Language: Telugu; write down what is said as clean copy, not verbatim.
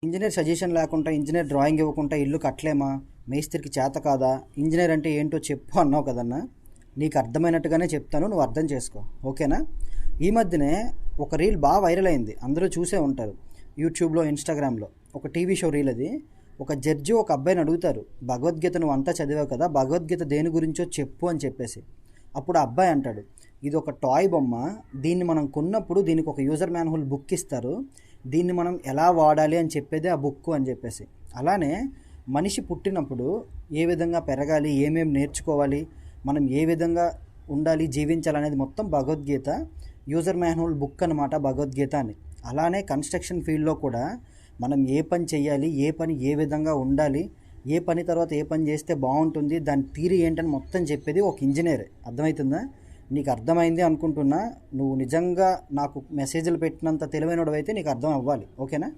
ఇంజనీర్ సజెషన్ లేకుండా ఇంజనీర్ డ్రాయింగ్ ఇవ్వకుండా ఇల్లు కట్టలేమా? మేస్త్రికి చేత కాదా? ఇంజనీర్ అంటే ఏంటో చెప్పు అన్నావు కదన్నా. నీకు అర్థమైనట్టుగానే చెప్తాను, నువ్వు అర్థం చేసుకో, ఓకేనా? ఈ మధ్యనే ఒక రీల్ బాగా వైరల్ అయింది, అందరూ చూసే ఉంటారు యూట్యూబ్లో, ఇన్స్టాగ్రామ్లో. ఒక టీవీ షో రీల్ అది. ఒక జడ్జి ఒక అబ్బాయిని అడుగుతారు, భగవద్గీత నువ్వు అంతా చదివావు కదా, భగవద్గీత దేని గురించో చెప్పు అని చెప్పేసి. అప్పుడు ఆ అబ్బాయి అంటాడు, ఇది ఒక టాయ్ బొమ్మ, దీన్ని మనం కొన్నప్పుడు దీనికి ఒక యూజర్ మాన్యువల్ బుక్ ఇస్తారు, దీన్ని మనం ఎలా వాడాలి అని చెప్పేదే ఆ బుక్ అని చెప్పేసి. అలానే మనిషి పుట్టినప్పుడు ఏ విధంగా పెరగాలి, ఏమేమి నేర్చుకోవాలి, మనం ఏ విధంగా ఉండాలి, జీవించాలనేది మొత్తం భగవద్గీత యూజర్ మాన్యువల్ బుక్ అనమాట భగవద్గీత అని. అలానే కన్స్ట్రక్షన్ ఫీల్డ్లో కూడా మనం ఏ పని చేయాలి, ఏ పని ఏ విధంగా ఉండాలి, ఏ పని తర్వాత ఏ పని చేస్తే బాగుంటుంది, దాని థియరీ ఏంటని మొత్తం చెప్పేది ఒక ఇంజనీర్. అర్థమవుతుందా? నీకు అర్థమైంది అనుకుంటున్నా. నువ్వు నిజంగా నాకు మెసేజ్లు పెట్టినంత తెలివైనడు అయితే నీకు అర్థం అవ్వాలి, ఓకేనా?